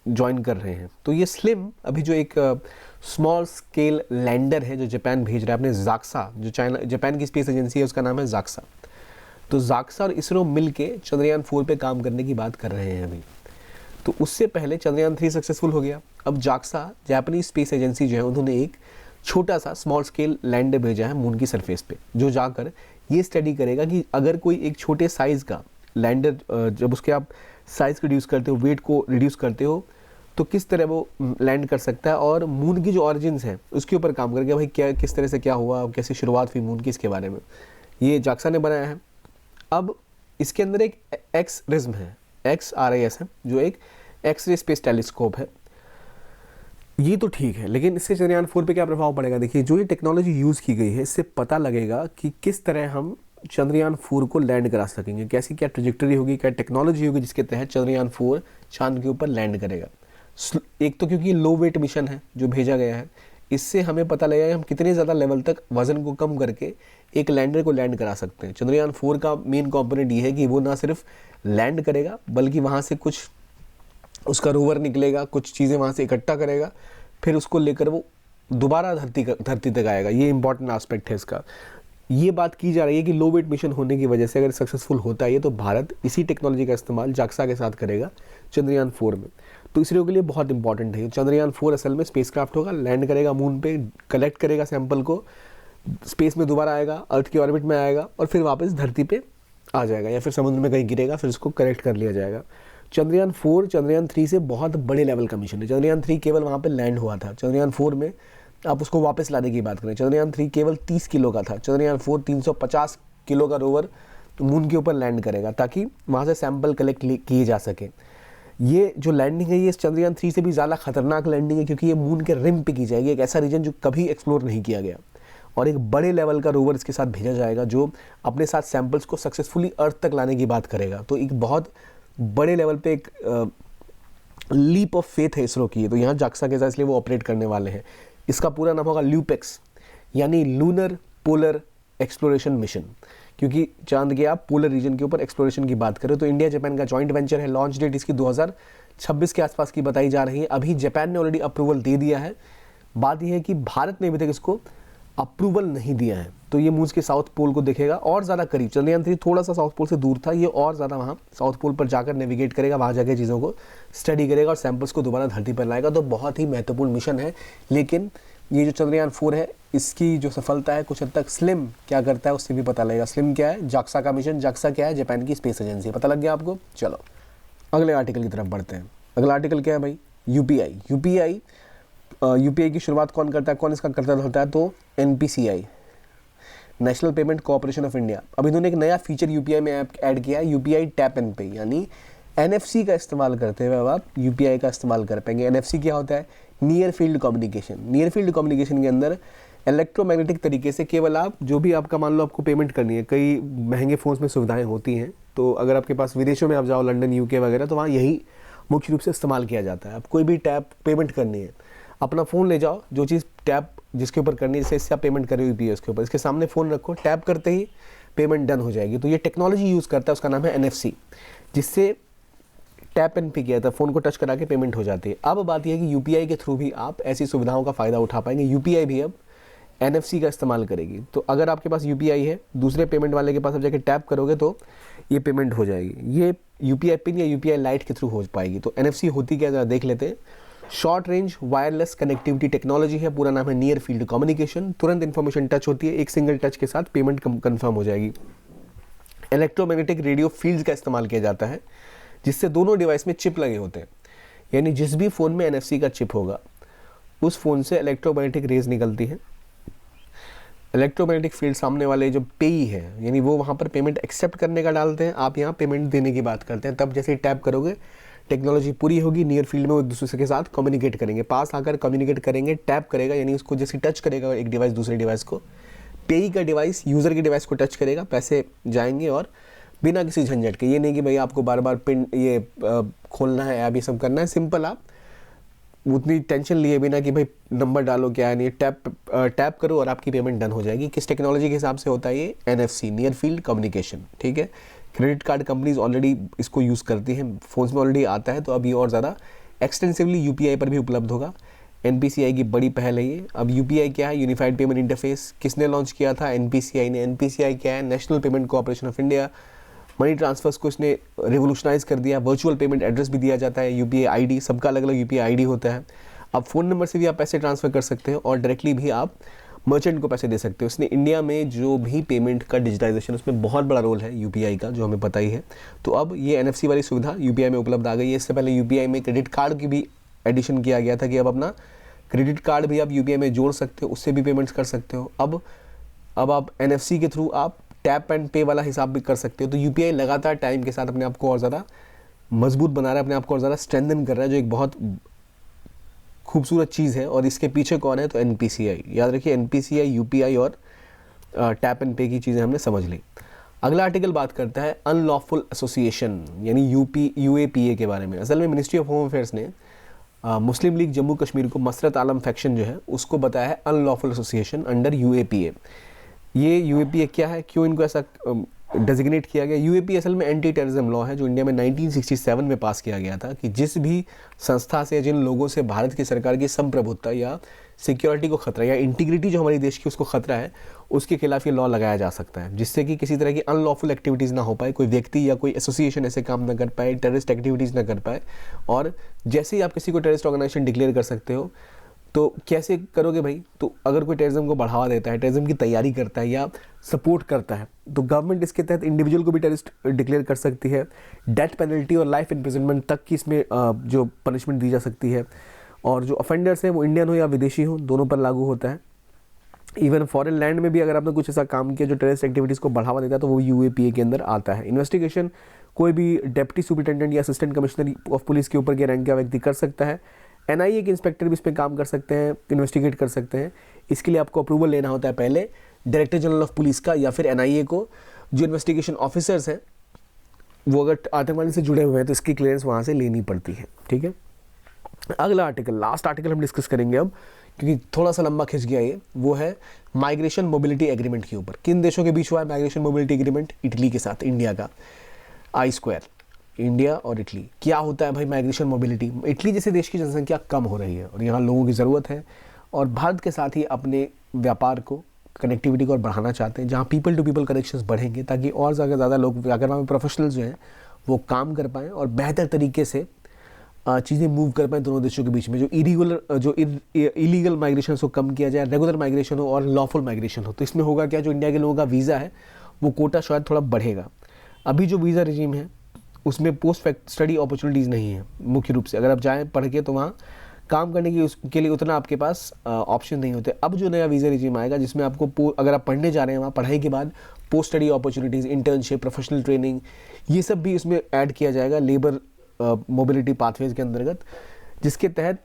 ज्वाइन कर रहे हैं। तो ये स्लिम अभी जो एक स्मॉल स्केल लैंडर है जो जापान भेज रहा है अपने जाक्सा, जो जापान की स्पेस एजेंसी है उसका नाम है जाक्सा। तो जाक्सा और इसरो मिल के चंद्रयान 4 पे काम करने की बात कर रहे हैं अभी। तो उससे पहले चंद्रयान 3 सक्सेसफुल हो गया। अब जाक्सा, जापानीज स्पेस एजेंसी जो है, उन्होंने एक छोटा सा स्मॉल स्केल लैंडर भेजा है मून की सरफेस पे, जो जाकर ये स्टडी करेगा कि अगर कोई एक छोटे साइज़ का लैंडर, जब उसके आप साइज़ को रिड्यूस करते हो, वेट को रिड्यूस करते हो, तो किस तरह वो लैंड कर सकता है। और मून की जो ऑरिजिन्स हैं उसके ऊपर काम करके भाई क्या, किस तरह से क्या हुआ, कैसे शुरुआत हुई मून की, इसके बारे में ये जाक्सा ने बनाया है। अब इसके अंदर एक XRISM है, XRIS है, जो एक एक्सरे स्पेस टेलीस्कोप है। ये तो ठीक है, लेकिन इससे चंद्रयान 4 पे क्या प्रभाव पड़ेगा? देखिए, जो ये टेक्नोलॉजी यूज़ की गई है, इससे पता लगेगा कि किस तरह हम चंद्रयान 4 को लैंड करा सकेंगे, कैसी क्या ट्रेजेक्टरी होगी, क्या टेक्नोलॉजी होगी जिसके तहत चंद्रयान 4 चांद के ऊपर लैंड करेगा। एक तो क्योंकि लो वेट मिशन है जो भेजा गया है, इससे हमें पता लगेगा कि हम कितने ज़्यादा लेवल तक वजन को कम करके एक लैंडर को लैंड करा सकते हैं। चंद्रयान 4 का मेन कंपोनेंट ये है कि वो ना सिर्फ लैंड करेगा, बल्कि वहाँ से कुछ उसका रोवर निकलेगा, कुछ चीज़ें वहाँ से इकट्ठा करेगा, फिर उसको लेकर वो दोबारा धरती तक आएगा। ये इंपॉर्टेंट एस्पेक्ट है इसका। ये बात की जा रही है कि लो वेट मिशन होने की वजह से अगर सक्सेसफुल होता है ये, तो भारत इसी टेक्नोलॉजी का इस्तेमाल जाक्सा के साथ करेगा चंद्रयान 4 में। तो इसरो के लिए बहुत इंपॉर्टेंट है। चंद्रयान 4 असल में स्पेसक्राफ्ट होगा, लैंड करेगा मून पे, कलेक्ट करेगा सैंपल को, स्पेस में दोबारा आएगा, अर्थ की ऑर्बिट में आएगा और फिर वापस धरती पे आ जाएगा या फिर समुद्र में कहीं गिरेगा, फिर उसको कलेक्ट कर लिया जाएगा। चंद्रयान 4 चंद्रयान 3 से बहुत बड़े लेवल का मिशन है। चंद्रयान 3 केवल वहाँ पे लैंड हुआ था। चंद्रयान 4 में आप उसको वापस लाने की बात करें, चंद्रयान 3 केवल 30 किलो का था। चंद्रयान 4 350 किलो का रोवर मून के ऊपर लैंड करेगा ताकि वहाँ से सैंपल कलेक्ट किए जा सके। ये जो लैंडिंग है ये चंद्रयान 3 से भी ज़्यादा खतरनाक लैंडिंग है, क्योंकि ये मून के रिम पे की जाएगी, एक ऐसा रीजन जो कभी एक्सप्लोर नहीं किया गया। और एक बड़े लेवल का रोवर इसके साथ भेजा जाएगा जो अपने साथ सैंपल्स को सक्सेसफुली अर्थ तक लाने की बात करेगा। तो एक बहुत बड़े लेवल पे एक लीप ऑफ फेथ है इसरो की। तो यहाँ जाक्सा के साथ इसलिए वो ऑपरेट करने वाले हैं। इसका पूरा नाम होगा ल्यूपेक्स, यानी लूनर पोलर एक्सप्लोरेशन मिशन, क्योंकि चांद के आप पोलर रीजन के ऊपर एक्सप्लोरेशन की बात करें तो इंडिया जापान का जॉइंट वेंचर है। लॉन्च डेट इसकी 2026 के आसपास की बताई जा रही है। अभी जापान ने ऑलरेडी अप्रूवल दे दिया है। बात यह है कि भारत ने अभी तक इसको अप्रूवल नहीं दिया है। तो ये मून के साउथ पोल को देखेगा और ज़्यादा करीब। चंद्रयान 3 थोड़ा सा साउथ पोल से दूर था, ये और ज़्यादा वहाँ साउथ पोल पर जाकर नेविगेट करेगा, वहाँ जाकर चीज़ों को स्टडी करेगा और सैंपल्स को दोबारा धरती पर लाएगा। तो बहुत ही महत्वपूर्ण मिशन है। लेकिन ये जो चंद्रयान 4 है इसकी जो सफलता है कुछ हद तक स्लिम क्या करता है उससे भी पता लगेगा। स्लिम क्या है? जाक्सा का मिशन। जाक्सा क्या है? जापान की स्पेस एजेंसी। पता लग गया आपको? चलो अगले आर्टिकल की तरफ बढ़ते हैं। अगला आर्टिकल क्या है भाई? यूपीआई। यूपीआई की शुरुआत कौन करता है, कौन इसका करता होता है? तो NPCI, national payment corporation of India. अब इन्होंने एक नया फीचर यूपीआई में ऐड किया है, यूपीआई टैप एंड पे, यानी एनएफसी का इस्तेमाल करते हुए अब आप यूपीआई का इस्तेमाल कर पाएंगे। एनएफसी क्या होता है? Near field communication. Near field communication के अंदर इलेक्ट्रोमैग्नेटिक तरीके से केवल आप जो भी आपका मान लो आपको पेमेंट करनी है, कई महंगे फ़ोन्स में सुविधाएं होती हैं, तो अगर आपके पास विदेशों में आप जाओ, लंदन यूके वगैरह, तो वहाँ यही मुख्य रूप से इस्तेमाल किया जाता है। आप कोई भी टैप पेमेंट करनी है, अपना फ़ोन ले जाओ, जो चीज़ टैप जिसके ऊपर करनी है, जैसे इससे आप पेमेंट करें यूपीआई के ऊपर, इसके सामने फ़ोन रखो, टैप करते ही पेमेंट डन हो जाएगी। तो ये टेक्नोलॉजी यूज़ करता है, उसका नाम है एनएफसी, जिससे टैप एंड पे किया था, फ़ोन को टच करा के पेमेंट हो जाती है। अब बात यह है कि यूपीआई के थ्रू भी आप ऐसी सुविधाओं का फ़ायदा उठा पाएंगे। यूपीआई भी अब एनएफसी का इस्तेमाल करेगी। तो अगर आपके पास यूपीआई है, दूसरे पेमेंट वाले के पास आप जाके टैप करोगे तो ये पेमेंट हो जाएगी। ये यूपीआई पिन या यूपीआई लाइट के थ्रू हो पाएगी। तो एनएफसी होती क्या, जरा देख लेते हैं। Short range wireless connectivity technology है, पूरा नाम है नियर फील्ड कम्युनिकेशन। तुरंत इन्फॉर्मेशन टच होती है, एक सिंगल टच के साथ पेमेंट कंफर्म हो जाएगी। इलेक्ट्रोमैग्नेटिक रेडियो फील्ड्स का इस्तेमाल किया जाता है, जिससे दोनों डिवाइस में चिप लगे होते हैं, यानी जिस भी फ़ोन में एनएफसी का चिप होगा उस फ़ोन से इलेक्ट्रोमैग्नेटिक रेज निकलती है। इलेक्ट्रोमैग्नेटिक फील्ड सामने वाले जो पेई है, यानी वो वहाँ पर पेमेंट एक्सेप्ट करने का डालते हैं, आप यहाँ पेमेंट देने की बात करते हैं। तब जैसे टैप करोगे टेक्नोलॉजी पूरी होगी, नियर फील्ड में वो एक दूसरे के साथ कम्युनिकेट करेंगे, पास आकर कम्युनिकेट करेंगे। टैप करेगा यानी उसको जैसे टच करेगा एक डिवाइस दूसरे डिवाइस को, पेई का डिवाइस यूज़र के डिवाइस को टच करेगा, पैसे जाएंगे और बिना किसी झंझट के। ये नहीं कि भाई आपको बार बार पिन ये खोलना है, ऐप ये सब करना है, सिंपल आप उतनी टेंशन लिए बिना कि भाई नंबर डालो क्या नहीं, टैप करो और आपकी पेमेंट डन हो जाएगी। किस टेक्नोलॉजी के हिसाब से होता है ये? NFC, near field communication. ठीक है, क्रेडिट कार्ड कंपनीज ऑलरेडी इसको यूज़ करती हैं, फ़ोन्स में ऑलरेडी आता है, तो अब ये और ज़्यादा एक्सटेंसिवली यूपीआई पर भी उपलब्ध होगा। एनपीसीआई की बड़ी पहल है ये। अब यूपीआई क्या है? Unified payment interface. किसने लॉन्च किया था? एनपीसीआई ने। एनपीसीआई क्या है? National payment corporation of India. Money transfers को इसने रिवोल्यूशनाइज कर दिया। वर्चुअल पेमेंट एड्रेस भी दिया जाता है, यूपीआई आईडी, सबका अलग अलग यूपीआई आईडी होता है। अब फ़ोन नंबर से भी आप पैसे ट्रांसफ़र कर सकते हैं और डायरेक्टली भी आप मर्चेंट को पैसे दे सकते हो। इसने इंडिया में जो भी पेमेंट का डिजिटाइजेशन, उसमें बहुत बड़ा रोल है यूपीआई का, जो हमें पता ही है। तो अब ये एनएफसी वाली सुविधा यूपीआई में उपलब्ध आ गई है। इससे पहले यूपीआई में क्रेडिट कार्ड की भी एडिशन किया गया था कि अब अपना क्रेडिट कार्ड भी आप यूपीआई में जोड़ सकते हो, उससे भी पेमेंट्स कर सकते हो। अब आप एनएफसी के थ्रू आप टैप एंड पे वाला हिसाब भी कर सकते हो। तो यूपीआई लगातार टाइम के साथ अपने आप को और ज़्यादा मजबूत बना रहा है, अपने आप को और ज़्यादा स्ट्रेंथन कर रहा है, जो एक बहुत खूबसूरत चीज़ है। और इसके पीछे कौन है? तो NPCI। याद रखिए, NPCI, UPI और टैप एंड पे की चीज़ें हमने समझ ली। अगला आर्टिकल बात करता है अनलॉफुल एसोसिएशन यानी UAPA के बारे में। असल में मिनिस्ट्री ऑफ होम अफेयर्स ने मुस्लिम लीग जम्मू कश्मीर को मसरत आलम फैक्शन जो है उसको बताया है अनलॉफुल एसोसिएशन अंडर UAPA। ये UAPA क्या है, क्यों इनको ऐसा डेजिग्नेट किया गया? UAPA असल में एंटी टेररिज्म लॉ है जो इंडिया में 1967 में पास किया गया था कि जिस भी संस्था से, जिन लोगों से भारत की सरकार की संप्रभुता या सिक्योरिटी को खतरा या इंटीग्रिटी जो हमारी देश की उसको खतरा है, उसके खिलाफ ये लॉ लगाया जा सकता है, जिससे कि किसी तरह की अनलॉफुल एक्टिविटीज़ ना हो पाए, कोई व्यक्ति या कोई एसोसिएशन ऐसे काम ना कर पाए, टेररिस्ट एक्टिविटीज़ ना कर पाए। और जैसे ही आप किसी को टेररिस्ट ऑर्गेनाइजेशन डिक्लेयर कर सकते हो, तो कैसे करोगे भाई? तो अगर कोई टेररिज्म को बढ़ावा देता है, टेररिज्म की तैयारी करता है या सपोर्ट करता है, तो गवर्नमेंट इसके तहत इंडिविजुअल को भी टेररिस्ट डिक्लेयर कर सकती है। डेथ पेनल्टी और लाइफ इम्प्रिजनमेंट तक की इसमें जो पनिशमेंट दी जा सकती है। और जो ऑफेंडर्स हैं वो इंडियन हो या विदेशी हो, दोनों पर लागू होता है। इवन फॉरेन लैंड में भी अगर आपने कुछ ऐसा काम किया जो टेररिस्ट एक्टिविटीज़ को बढ़ावा देता है तो वो UAPA के अंदर आता है। इन्वेस्टिगेशन कोई भी डिप्टी सुपरिटेंडेंट या असिस्टेंट कमिश्नर ऑफ पुलिस के ऊपर के रैंक का व्यक्ति कर सकता है। NIA के इंस्पेक्टर भी इस पर काम कर सकते हैं, इन्वेस्टिगेट कर सकते हैं। इसके लिए आपको अप्रूवल लेना होता है पहले डायरेक्टर जनरल ऑफ पुलिस का या फिर NIA को। जो इन्वेस्टिगेशन ऑफिसर्स हैं वो अगर आतंकवादी से जुड़े हुए हैं तो इसकी क्लियरेंस वहाँ से लेनी पड़ती है। ठीक है, अगला आर्टिकल, लास्ट आर्टिकल हम डिस्कस करेंगे अब, क्योंकि थोड़ा सा लंबा खिंच गया ये, वो है माइग्रेशन मोबिलिटी एग्रीमेंट के ऊपर। किन देशों के बीच हुआ है माइग्रेशन मोबिलिटी एग्रीमेंट? इटली के साथ, इंडिया का I², इंडिया और इटली। क्या होता है भाई माइग्रेशन मोबिलिटी? इटली जैसे देश की जनसंख्या कम हो रही है और यहाँ लोगों की ज़रूरत है, और भारत के साथ ही अपने व्यापार को, कनेक्टिविटी को और बढ़ाना चाहते हैं, जहाँ पीपल टू पीपल कनेक्शंस बढ़ेंगे ताकि और ज़्यादा लोग, अगर वहाँ प्रोफेशनल्स जो हैं वो काम कर पाएँ और बेहतर तरीके से चीज़ें मूव कर पाएँ दोनों देशों के बीच में। जो इलीगल माइग्रेशन को कम किया जाए, रेगुलर माइग्रेशन हो और लॉफुल माइग्रेशन हो। तो इसमें होगा क्या, जो इंडिया के लोगों का वीज़ा है वो कोटा शायद थोड़ा बढ़ेगा। अभी जो वीज़ा रिजीम है उसमें पोस्ट स्टडी अपॉर्चुनिटीज़ नहीं है मुख्य रूप से। अगर आप जाएँ पढ़ के तो वहाँ काम करने की उसके लिए उतना आपके पास ऑप्शन नहीं होते। अब जो नया वीज़ा रिजीम आएगा जिसमें आपको अगर आप पढ़ने जा रहे हैं वहाँ पढ़ाई के बाद post study opportunities, internship, professional training, ये सब भी इसमें ऐड किया जाएगा लेबर मोबिलिटी पाथवेज के अंतर्गत, जिसके तहत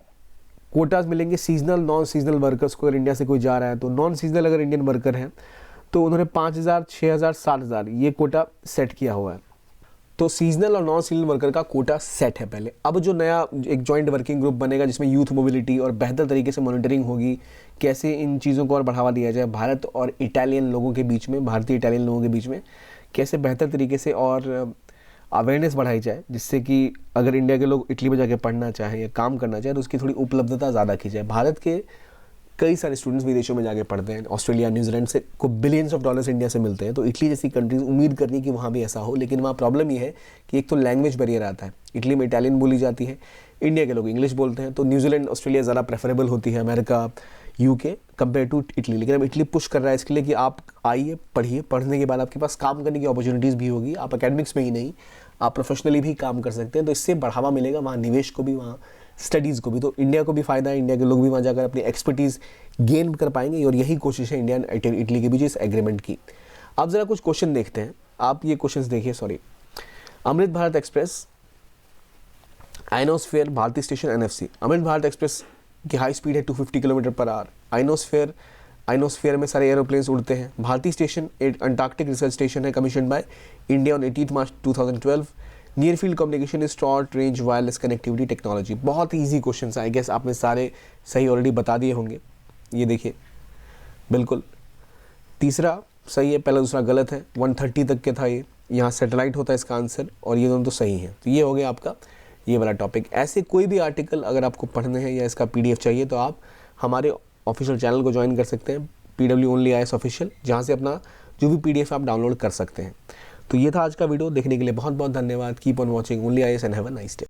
कोटाज मिलेंगे सीजनल, नॉन सीजनल वर्कर्स को। अगर इंडिया से कोई जा रहा है तो नॉन सीजनल अगर इंडियन वर्कर हैं तो उन्होंने 5,000, 6,000, 7,000 ये कोटा सेट किया हुआ है। तो सीजनल और नॉन सीजनल वर्कर का कोटा सेट है पहले। अब जो नया एक जॉइंट वर्किंग ग्रुप बनेगा जिसमें यूथ मोबिलिटी और बेहतर तरीके से मॉनिटरिंग होगी, कैसे इन चीज़ों को और बढ़ावा दिया जाए, भारत और इटालियन लोगों के बीच में, भारतीय इटालियन लोगों के बीच में कैसे बेहतर तरीके से और अवेयरनेस बढ़ाई जाए, जिससे कि अगर इंडिया के लोग इटली में जाके पढ़ना चाहें या काम करना चाहें तो उसकी थोड़ी उपलब्धता ज़्यादा की जाए। भारत के कई सारे स्टूडेंट्स विदेशों में जाके पढ़ते हैं, ऑस्ट्रेलिया, न्यूजीलैंड से को बिलियंस ऑफ डॉलर्स इंडिया से मिलते हैं। तो इटली जैसी कंट्रीज उम्मीद करनी कि वहाँ भी ऐसा हो, लेकिन वहाँ प्रॉब्लम ये है कि एक तो लैंग्वेज बैरियर आता है। इटली में इटालियन बोली जाती है, इंडिया के लोग इंग्लिश बोलते हैं, तो न्यूजीलैंड, ऑस्ट्रेलिया ज़्यादा प्रेफरेबल होती है, America, UK compare to Italy. लेकिन अब इटली पुश कर रहा है इसके लिए कि आप आइए, पढ़िए, पढ़ने के बाद आपके पास काम करने की अपॉर्चुनिटीज़ भी होगी। आप एकेडमिक्स में ही नहीं, आप प्रोफेशनली भी काम कर सकते हैं। तो इससे बढ़ावा मिलेगा वहाँ निवेश को भी, वहाँ स्टडीज़ को भी। तो इंडिया को भी फ़ायदा है, इंडिया के लोग भी वहाँ जाकर अपनी एक्सपर्टीज़ गेन कर पाएंगे, और यही कोशिश है इंडिया एंड इटली के बीच इस एग्रीमेंट की। अब ज़रा कुछ क्वेश्चन देखते हैं, आप ये क्वेश्चन देखिए। Amrit Bharat express, ionosphere, Bharati station, NFC। Amrit Bharat express की हाई स्पीड है 250 किलोमीटर पर आवर। आइनोस्फेयर में सारे एरोप्लेन्स उड़ते हैं। भारती स्टेशन एक अंटार्कटिक रिसर्च स्टेशन है, commission by India on 18 March 2012। Near field communication is short range wireless connectivity technology. बहुत ईजी क्वेश्चन है, आई गेस आपने सारे सही ऑलरेडी बता दिए होंगे। ये देखिए, बिल्कुल तीसरा सही है, पहला दूसरा गलत है। 130 तक के था ये, यहाँ सैटेलाइट होता है इसका आंसर, और ये दोनों तो सही हैं। तो ये हो गया आपका ये वाला टॉपिक। ऐसे कोई भी आर्टिकल अगर आपको पढ़ने हैं या इसका PDF चाहिए तो आप हमारे ऑफिशियल चैनल को ज्वाइन कर सकते हैं, PW ओनली IAS ऑफिशियल, जहाँ से अपना जो भी PDF आप डाउनलोड कर सकते हैं। तो ये था आज का वीडियो, देखने के लिए बहुत बहुत धन्यवाद। Keep on watching only IAS and have a nice day.